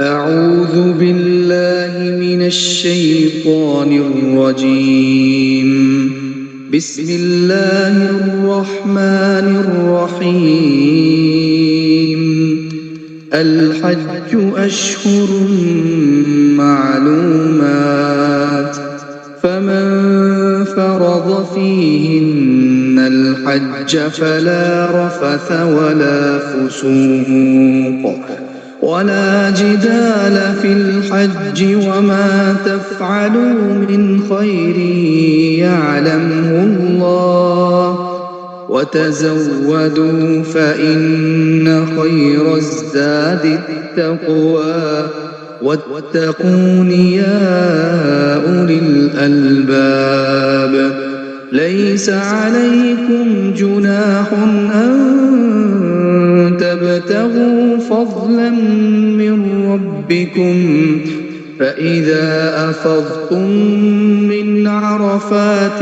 أعوذ بالله من الشيطان الرجيم. بسم الله الرحمن الرحيم. الحج أشهر معلومات، فمن فرض فيهن الحج فلا رفث ولا فسوق ولا جدال في الحج، وما تفعلوا من خير يعلمه الله، وتزودوا فإن خير الزاد التقوى، واتقون يا أولي الألباب. ليس عليكم جناح أن تبتغوا فضلا من ربكم، فإذا أفضتم من عرفات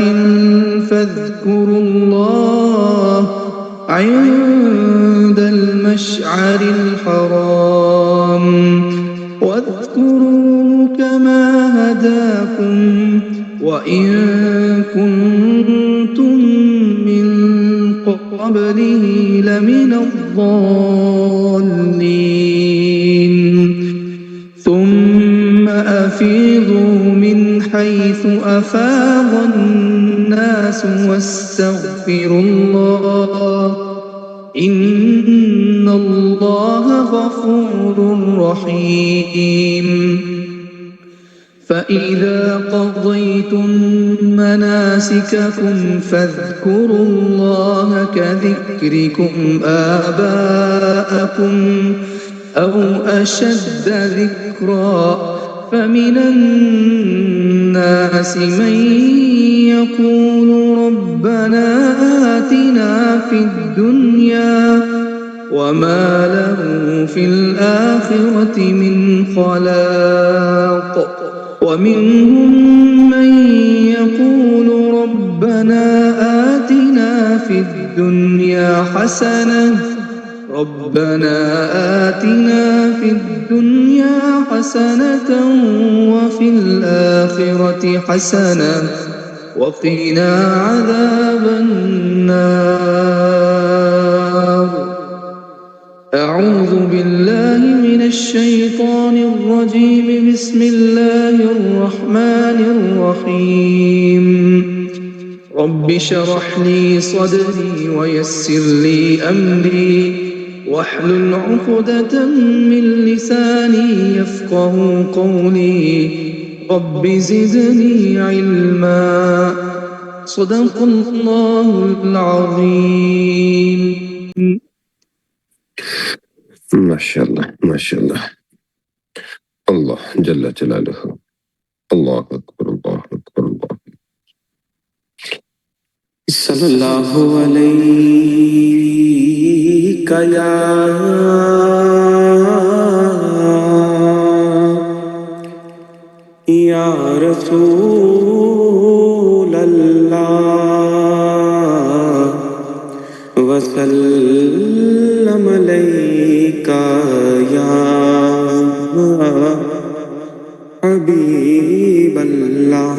فاذكروا الله عند المشعر الحرام، واذكروه كما هداكم وإن كنتم من قبله لمن الضالين. ثم أفيضوا من حيث أفاض الناس واستغفروا الله، إن الله غفور رحيم. فإذا قضيتم مناسككم فاذكروا الله كذكركم آباءكم أو أشد ذكرا، فمن الناس من يقول ربنا آتنا في الدنيا وما له في الآخرة من خلاق، ومنهم من يقول ربنا آتنا في الدنيا حسنة وفي الآخرة حسنة وقنا عذاب النار. أعوذ بالله من الشيطان الرجيم. بسم الله الرحمن الرحيم. رب اشرح لي صدري ويسر لي أمري واحلل عقدة من لساني يفقه قولي. رب زدني علما. صدق الله العظيم. ما شاء الله ما شاء الله. الله جل جلاله. الله أكبر الله أكبر الله. صلى الله عليك يا رسول الله وسلم عليك يا حبيب الله.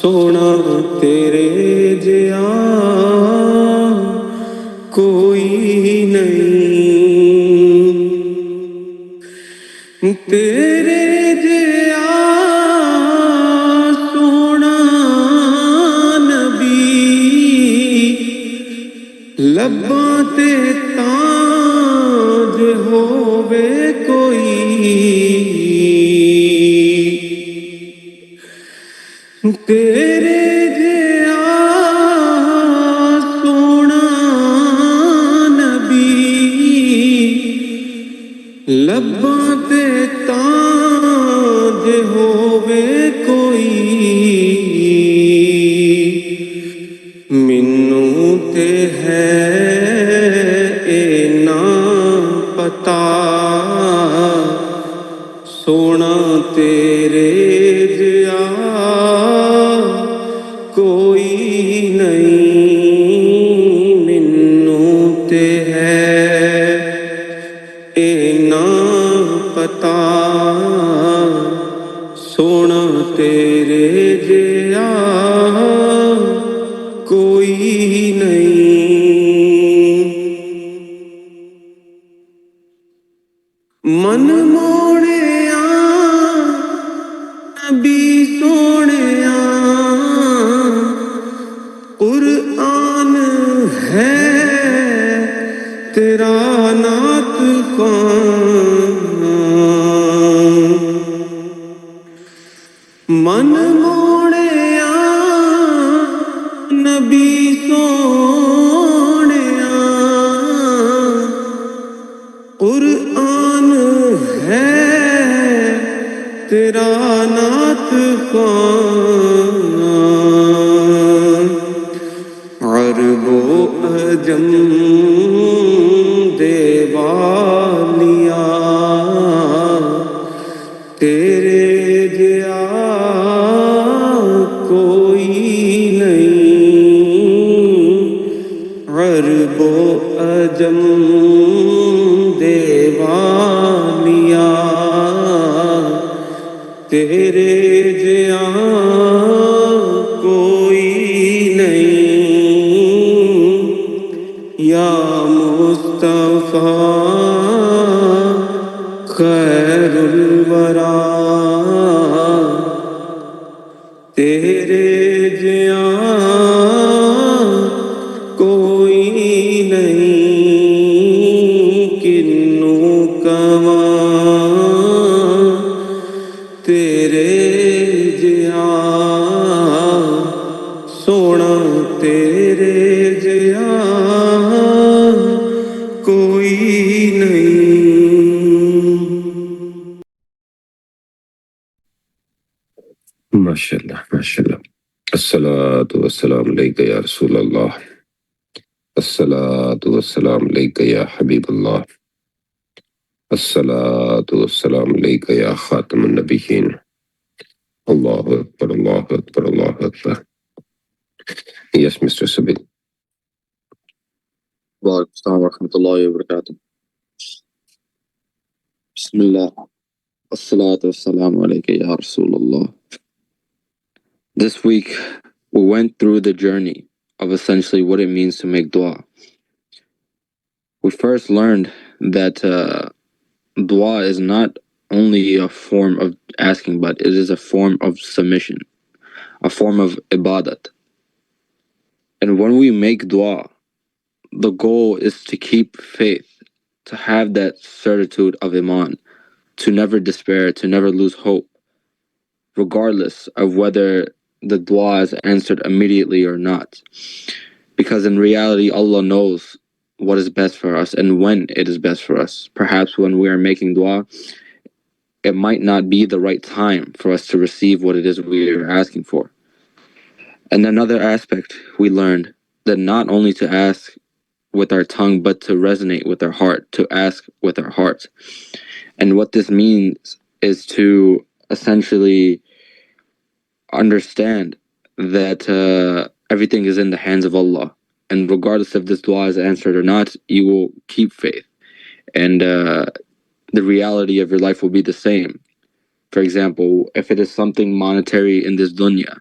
سونا تیرے جیا کوئی نہیں، تیرے جیا سونا نبی، لباں تے تاج ہووے کوئی، تیرے جیا سونا نبی، لباں تے تاج ہووے کوئی، مینوں تے ہے اے نا پتا، سونا تیرے جیا کوئی نہیں، مینوں تے ہے اے نا پتا، سونا تیرے جیا کوئی نہیں، من موڑیا نبی سونیا، قرآن ہے تیرا نعت خوان، من موڑیا نبی سونیا، قرآن ہے تیرا نعت خوان، عرب و عجم دے والیا، تیرے جیا کوئی نہیں، عرب و عجم دے والیا، تیرے جیا کوئی نہیں، یا مصطفیٰ خیر الورا، تیرے جیا کوئی نہیں، کنوں کواں تیرے جیا، سونا تیرے جیا کوئی نہیں۔ ماشاءاللہ ماشاءاللہ، الصلاۃ والسلام علیک یا رسول اللہ، الصلاۃ والسلام علیک یا حبیب اللہ، الصلاۃ والسلام علیک یا خاتم النبیین، اللہ اکبر اللہ اکبر اللہ اکبر۔ Yes, Mr. Sabit. وعلیکم السلام ورحمۃ اللہ وبرکاتہ۔ بسم اللہ والصلاة والسلام علیک یا رسول اللہ۔ This week we went through the journey of essentially what it means to make dua. We first learned that dua is not only a form of asking, but it is a form of submission, a form of ibadat. And when we make dua, the goal is to keep faith, to have that certitude of iman, to never despair, to never lose hope, regardless of whether the dua is answered immediately or not. Because in reality, Allah knows what is best for us and when it is best for us. Perhaps when we are making dua, it might not be the right time for us to receive what it is we are asking for. And another aspect we learned that not only to ask with our tongue, but to resonate with our heart, to ask with our heart. And what this means is to essentially understand that everything is in the hands of Allah. And regardless if this dua is answered or not, you will keep faith. And the reality of your life will be the same. For example, if it is something monetary in this dunya,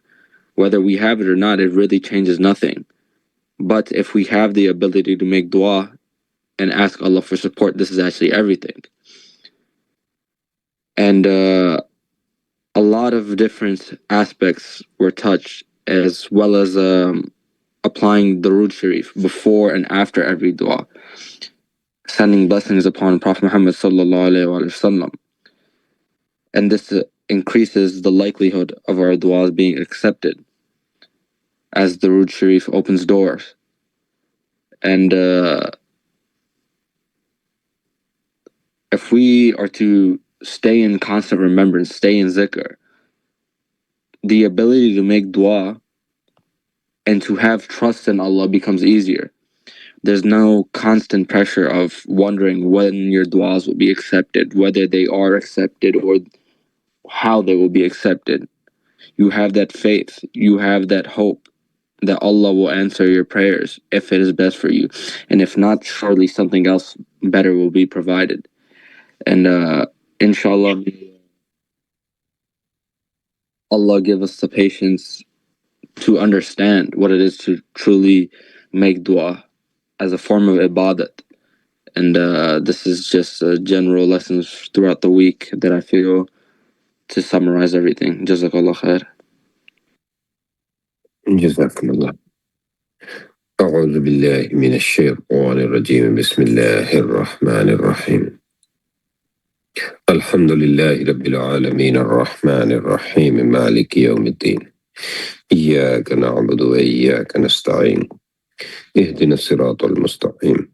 Whether we have it or not, it really changes nothing. But if we have the ability to make dua and ask Allah for support, this is actually everything. And a lot of different aspects were touched, as well as applying Durood Sharif before and after every dua, sending blessings upon Prophet Muhammad sallallahu alaihi wasallam. And this increases the likelihood of our duas being accepted, as Durood Sharif opens doors. And if we are to stay in constant remembrance, stay in zikr, the ability to make dua and to have trust in Allah becomes easier. There's no constant pressure of wondering when your duas will be accepted, whether they are accepted or how they will be accepted. You have that faith, you have that hope that Allah will answer your prayers if it is best for you. And if not, surely something else better will be provided. And inshallah, Allah give us the patience to understand what it is to truly make dua as a form of ibadat. And this is just general lessons throughout the week that I feel to summarize everything. Jazakallah khair. جزاكم الله. أعوذ بالله من الشيطان الرجيم. بسم الله الرحمن الرحيم. الحمد لله رب العالمين الرحمن الرحيم مالك يوم الدين. إياك نعبد وإياك نستعين. اهدنا الصراط المستقيم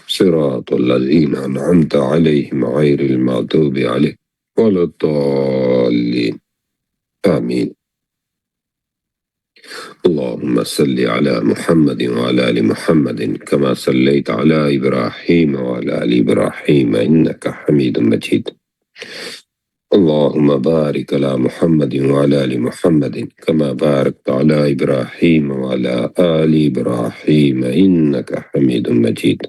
صراط الذين أنعمت عليهم غير المغضوب عليهم ولا الضالين. آمين. اللهم صل على محمد وعلى آل محمد كما صليت على إبراهيم وعلى آل إبراهيم إنك حميد مجيد. اللهم بارك على محمد وعلى آل محمد كما باركت على إبراهيم وعلى آل إبراهيم إنك حميد مجيد.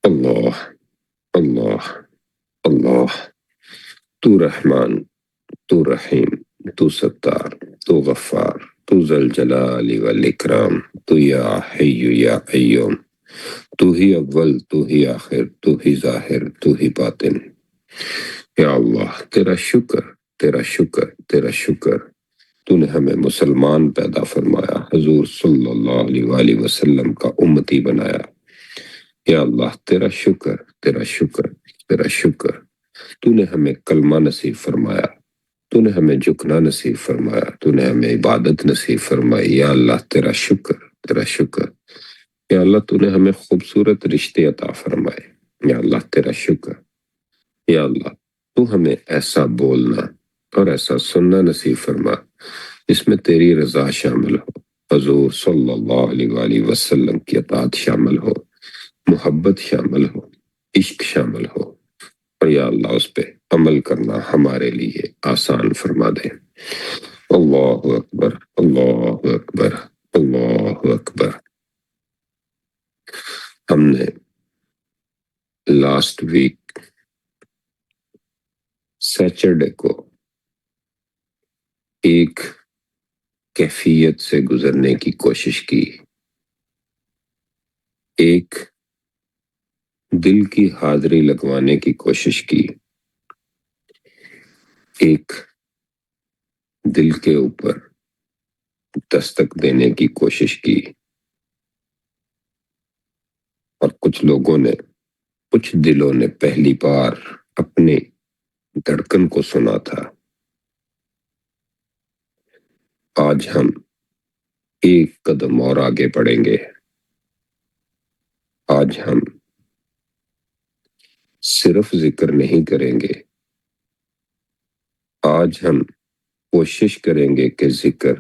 الله الله الله. تو رحمان، تو رحیم، تو ستار، تو غفار، تو ذا الجلال والاکرام، تو یا حی یا قیوم، تو ہی اول، تو ہی آخر، تو ہی ظاہر، تو ہی باطن. یا اللہ تیرا شکر، تیرا شکر، تیرا شکر. تو نے ہمیں مسلمان پیدا فرمایا، حضور صلی اللہ علیہ وآلہ وسلم کا امتی بنایا. یا اللہ تیرا شکر، تیرا شکر، تیرا شکر. تو نے ہمیں کلمہ نصیب فرمایا، تو نے ہمیں جھکنا نصیب فرمایا، تو نے ہمیں عبادت نصیب فرمائی. یا اللہ تیرا شکر، تیرا شکر. یا اللہ تو نے ہمیں خوبصورت رشتے عطا فرمائے. یا اللہ تیرا شکر. یا اللہ تو ہمیں ایسا بولنا اور ایسا سننا نصیب فرما جس میں تیری رضا شامل ہو، حضور صلی اللہ علیہ وآلہ وسلم کی اطاعت شامل ہو، محبت شامل ہو، عشق شامل ہو. اور یا اللہ اس پہ عمل کرنا ہمارے لیے آسان فرما دے. اللہ اکبر، اللہ اکبر، اللہ اکبر. ہم نے لاسٹ ویک سیچرڈے کو ایک کیفیت سے گزرنے کی کوشش کی، ایک دل کی حاضری لگوانے کی کوشش کی، ایک دل کے اوپر دستک دینے کی کوشش کی. اور کچھ لوگوں نے، کچھ دلوں نے پہلی بار اپنے دھڑکن کو سنا تھا. آج ہم ایک قدم اور آگے بڑھیں گے. آج ہم صرف ذکر نہیں کریں گے، آج ہم کوشش کریں گے کہ ذکر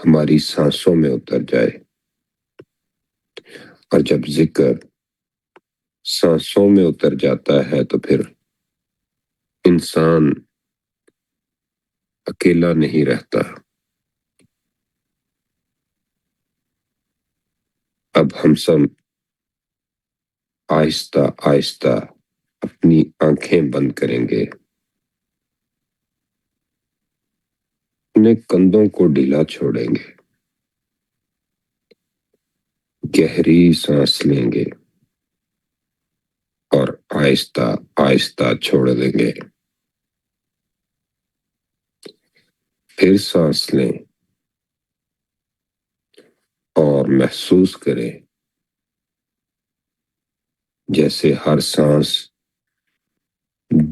ہماری سانسوں میں اتر جائے. اور جب ذکر سانسوں میں اتر جاتا ہے تو پھر انسان اکیلا نہیں رہتا. اب ہم سب آہستہ آہستہ اپنی آنکھیں بند کریں گے. اپنے کندھوں کو ڈھیلا چھوڑیں گے، گہری سانس لیں گے اور آہستہ آہستہ چھوڑ دیں گے۔ پھر سانس لیں اور محسوس کریں جیسے ہر سانس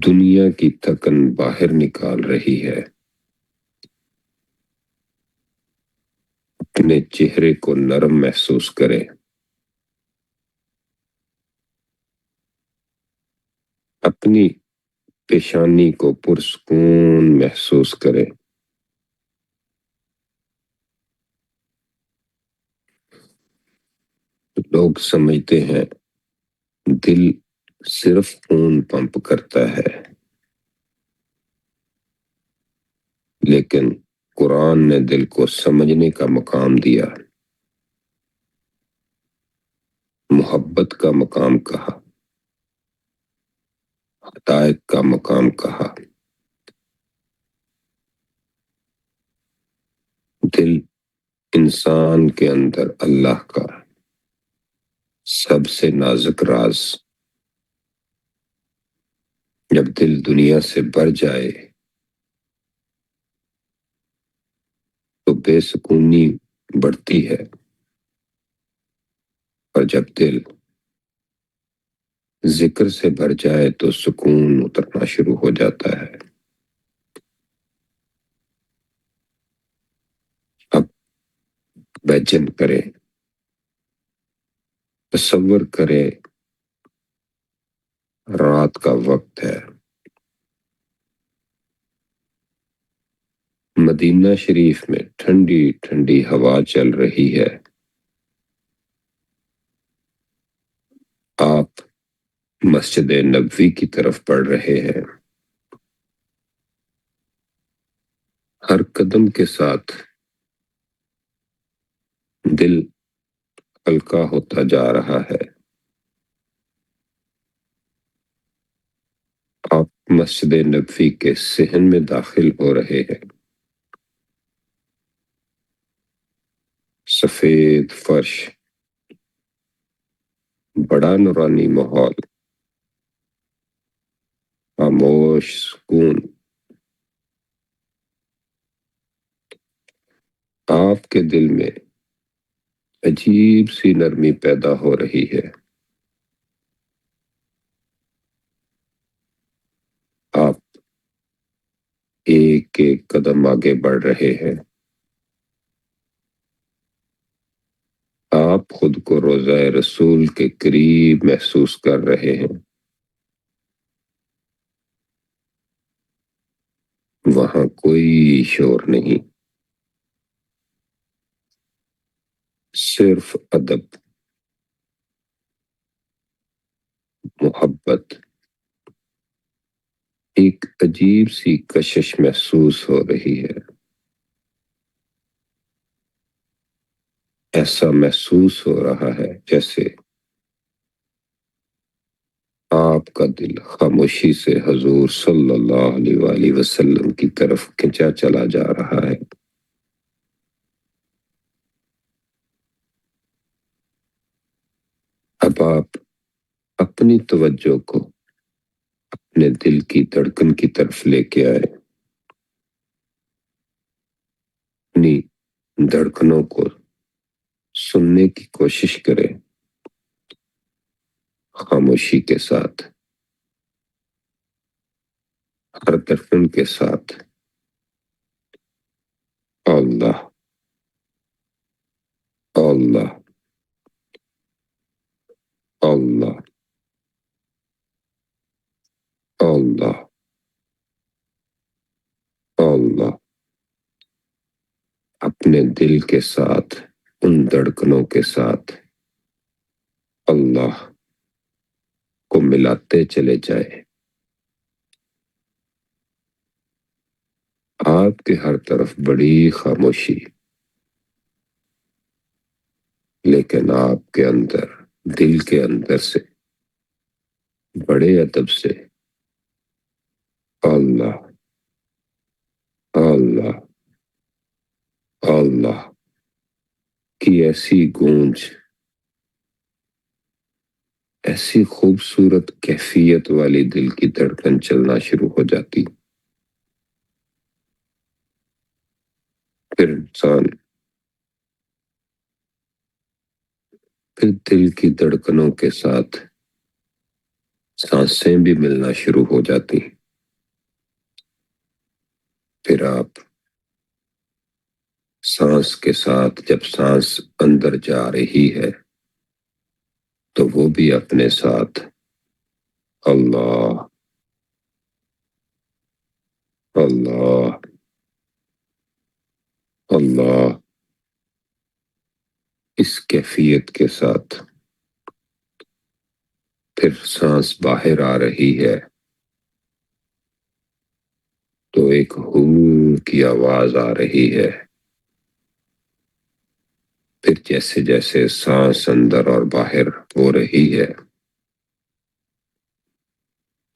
دنیا کی تھکن باہر نکال رہی ہے۔ اپنے چہرے کو نرم محسوس کریں۔ اپنی پیشانی کو پرسکون محسوس کریں۔ لوگ سمجھتے ہیں دل صرف خون پمپ کرتا ہے، لیکن قرآن نے دل کو سمجھنے کا مقام دیا، محبت کا مقام کہا، ہدایت کا مقام کہا۔ دل انسان کے اندر اللہ کا سب سے نازک راز۔ جب دل دنیا سے بھر جائے تو بے سکونی بڑھتی ہے، اور جب دل ذکر سے بھر جائے تو سکون اترنا شروع ہو جاتا ہے۔ اب بیجن کریں، تصور کریں رات کا وقت ہے، مدینہ شریف میں ٹھنڈی ٹھنڈی ہوا چل رہی ہے۔ آپ مسجد نبوی کی طرف بڑھ رہے ہیں۔ ہر قدم کے ساتھ دل ہلکا ہوتا جا رہا ہے۔ آپ مسجد نبوی کے صحن میں داخل ہو رہے ہیں۔ سفید فرش، بڑا نورانی ماحول، خاموش سکون۔ آپ کے دل میں عجیب سی نرمی پیدا ہو رہی ہے۔ آپ ایک ایک قدم آگے بڑھ رہے ہیں۔ آپ خود کو روضہ رسول کے قریب محسوس کر رہے ہیں۔ وہاں کوئی شور نہیں، صرف ادب، محبت۔ ایک عجیب سی کشش محسوس ہو رہی ہے۔ ایسا محسوس ہو رہا ہے جیسے آپ کا دل خاموشی سے حضور صلی اللہ علیہ وآلہ وسلم کی طرف کھنچا چلا جا رہا ہے۔ اب آپ اپنی توجہ کو اپنے دل کی دھڑکن کی طرف لے کے آئے۔ اپنی دھڑکنوں کو سننے کی کوشش کریں، خاموشی کے ساتھ، ہر دھڑکن کے ساتھ اللہ اللہ اللہ اللہ اللہ۔ اپنے دل کے ساتھ، ان دھڑکنوں کے ساتھ اللہ کو ملاتے چلے جائے۔ آپ کے ہر طرف بڑی خاموشی، لیکن آپ کے اندر، دل کے اندر سے بڑے ادب سے اللہ اللہ اللہ کی ایسی گونج، ایسی خوبصورت کیفیت والی دل کی دھڑکن چلنا شروع ہو جاتی. پھر دل کی دھڑکنوں کے ساتھ سانسیں بھی ملنا شروع ہو جاتی. پھر آپ سانس کے ساتھ جب سانس اندر جا رہی ہے تو وہ بھی اپنے ساتھ اللہ اللہ اللہ اس کیفیت کے ساتھ پھر سانس باہر آ رہی ہے تو ایک ہو کی آواز آ رہی ہے. پھر جیسے جیسے سانس اندر اور باہر ہو رہی ہے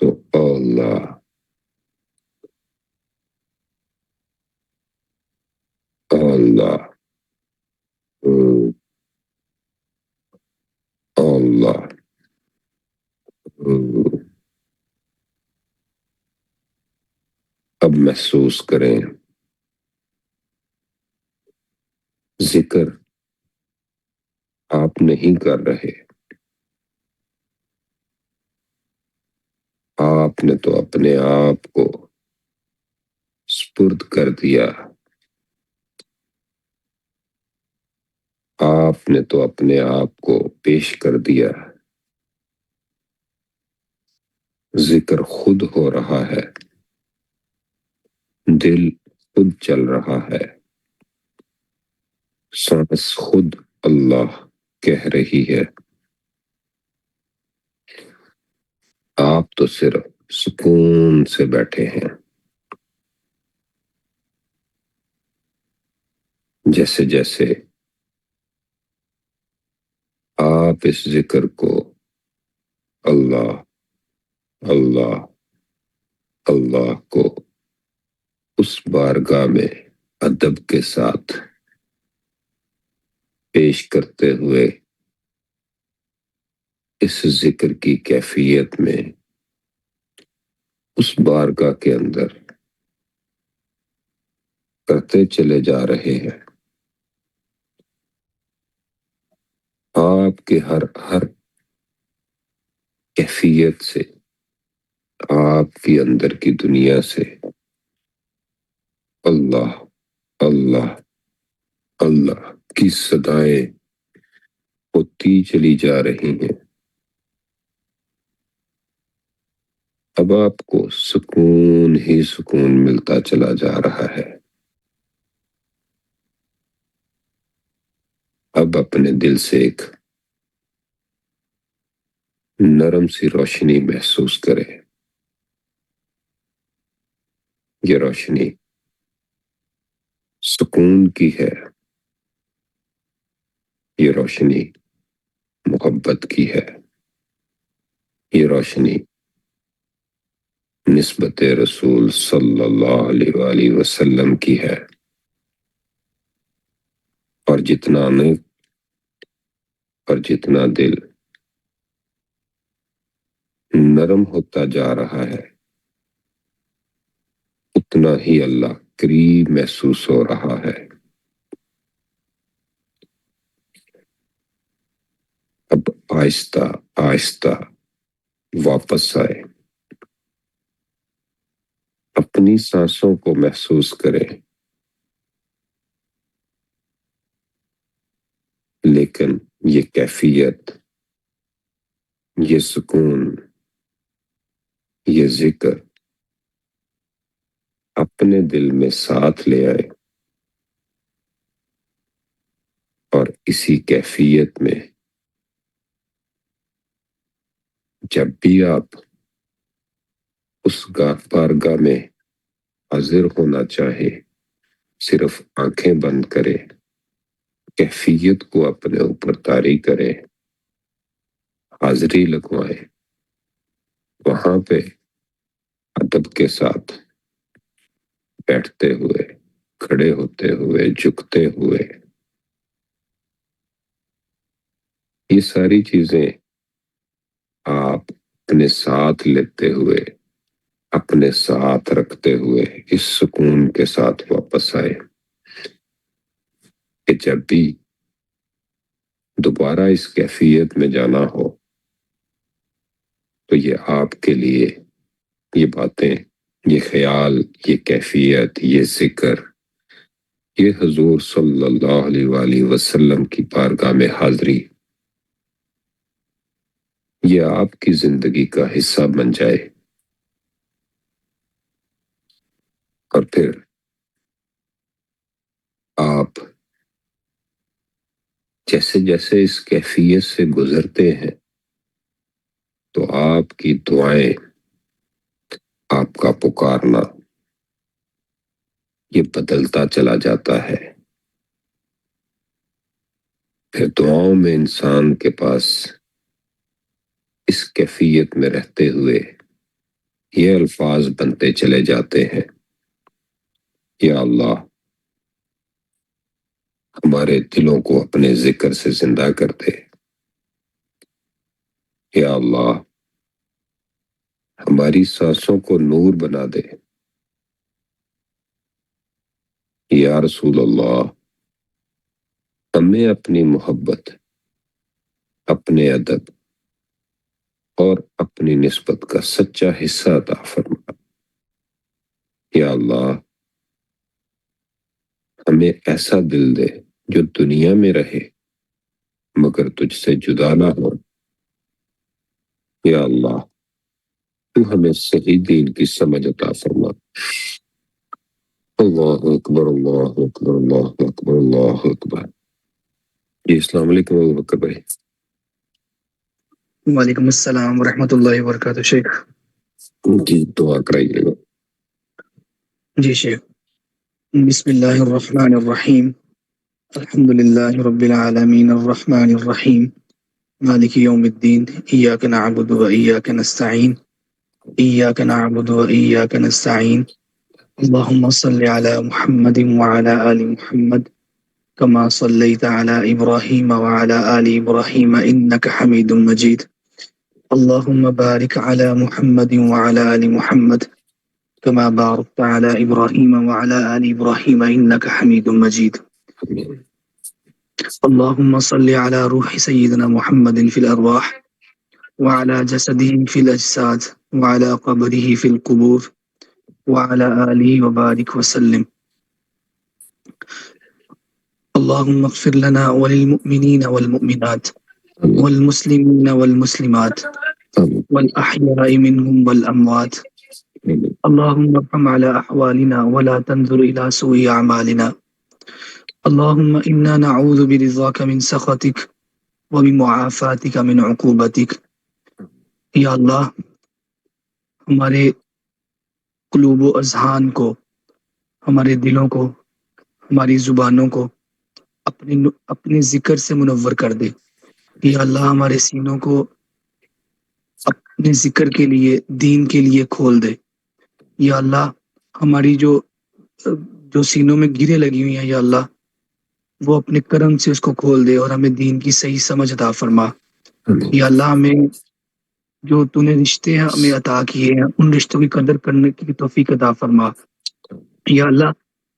تو اللہ اللہ اللہ اب محسوس کریں ذکر آپ نہیں کر رہے، آپ نے تو اپنے آپ کو سپرد کر دیا، آپ نے تو اپنے آپ کو پیش کر دیا. ذکر خود ہو رہا ہے، دل خود چل رہا ہے، سانس خود اللہ کہہ رہی ہے. آپ تو صرف سکون سے بیٹھے ہیں، جیسے جیسے آپ اس ذکر کو اللہ اللہ اللہ کو اس بارگاہ میں ادب کے ساتھ پیش کرتے ہوئے اس ذکر کی کیفیت میں اس بارگاہ کے اندر کرتے چلے جا رہے ہیں، آپ کے ہر کیفیت سے، آپ کی اندر کی دنیا سے اللہ اللہ اللہ کی صدائیں ہوتی چلی جا رہی ہیں. اب آپ کو سکون ہی سکون ملتا چلا جا رہا ہے. اب اپنے دل سے ایک نرم سی روشنی محسوس کریں. یہ روشنی سکون کی ہے، یہ روشنی محبت کی ہے، یہ روشنی نسبت رسول صلی اللہ علیہ وآلہ وسلم کی ہے. اور جتنا دل نرم ہوتا جا رہا ہے اتنا ہی اللہ قریب محسوس ہو رہا ہے. اب آہستہ آہستہ واپس آئے، اپنی سانسوں کو محسوس کریں، لیکن یہ کیفیت، یہ سکون، یہ ذکر اپنے دل میں ساتھ لے آئے اور اسی کیفیت میں جب بھی آپ اس بارگاہ میں حاضر ہونا چاہے صرف آنکھیں بند کرے، کیفیت کو اپنے اوپر طاری کرے، حاضری لگوائے، وہاں پہ ادب کے ساتھ بیٹھتے ہوئے کھڑے ہوتے ہوئے، جھکتے ہوئے، یہ ساری چیزیں آپ اپنے ساتھ لیتے ہوئے، اپنے ساتھ رکھتے ہوئے اس سکون کے ساتھ واپس آئے کہ جب بھی دوبارہ اس کیفیت میں جانا ہو تو یہ آپ کے لیے یہ باتیں، یہ خیال، یہ کیفیت، یہ ذکر، یہ حضور صلی اللہ علیہ وآلہ وسلم کی بارگاہ میں حاضری، یہ آپ کی زندگی کا حصہ بن جائے، اور پھر آپ جیسے جیسے اس کیفیت سے گزرتے ہیں تو آپ کی دعائیں، آپ کا پکارنا یہ بدلتا چلا جاتا ہے۔ پھر دعاؤں میں انسان کے پاس اس کیفیت میں رہتے ہوئے یہ الفاظ بنتے چلے جاتے ہیں، یا اللہ ہمارے دلوں کو اپنے ذکر سے زندہ کر دے، یا اللہ ہماری سانسوں کو نور بنا دے، یا رسول اللہ ہمیں اپنی محبت، اپنے ادب اور اپنی نسبت کا سچا حصہ عطا فرما، یا اللہ ہمیں ایسا دل دے جو دنیا میں رہے مگر تجھ سے جدا نہ ہو، یا اللہ تو ہمیں صحیح دین کی سمجھ عطا فرما۔ اللہ اکبر، اللہ اکبر، اللہ اکبر، اللہ اکبر۔ جی السلام علیکم ابو بکر بھائی۔ وعلیکم السلام ورحمۃ اللہ وبرکاتہ شیخ۔ جی دعا کرائیے گا۔ جی شیخ، بسم اللہ الرحمن الرحیم، الحمد للہ رب العالمین الرحمن الرحیم مالک یوم الدین، ایاک نعبد و ایاک نستعین، ایاک نعبد و ایاک نستعین، اللہم صل علی محمد وعلی آل محمد كما صليت على إبراهيم وعلى آل إبراهيم إنك حميد مجيد، اللهم بارك على محمد وعلى آل محمد كما باركت على إبراهيم وعلى آل إبراهيم إنك حميد مجيد، اللهم صل على روح سيدنا محمد في الأرواح وعلى جسده في الأجساد وعلى قبره في القبور وعلى آله وبارك وسلم، اللهم اغفر لنا وللمؤمنين والمؤمنات والمسلمين والمسلمات والأحياء منهم والأموات، اللهم ارحم على أحوالنا ولا تنظر إلى سوء أعمالنا، اللهم إنا نعوذ برضاك من سخطك وبمعافاتك من عقوبتك، یا اللہ ہمارے قلوب و اذہان کو، ہمارے دلوں کو، ہماری زبانوں کو اپنے ذکر سے منور کر دے، یا اللہ ہمارے سینوں کو اپنے ذکر کے لیے، دین کے لیے کھول دے، یا اللہ ہماری جو سینوں میں گریں لگی ہوئی ہیں یا اللہ وہ اپنے کرم سے اس کو کھول دے اور ہمیں دین کی صحیح سمجھ عطا فرما، یا اللہ ہمیں جو تو نے رشتے ہمیں عطا کیے ہیں ان رشتوں کی قدر کرنے کی توفیق عطا فرما، یا اللہ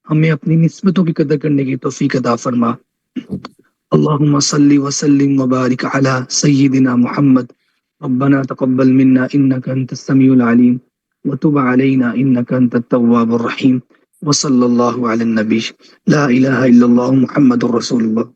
ہمیں اپنی نسبتوں کی قدر کرنے کی توفیق عطا فرما، اللہم صلی وسلم وبارک علی سیدنا محمد، ربنا تقبل منا انک انت السمیع العلیم وتب علینا انک انت التواب الرحیم، وصلی اللہ علی النبی، لا الہ الا اللہ محمد رسول اللہ۔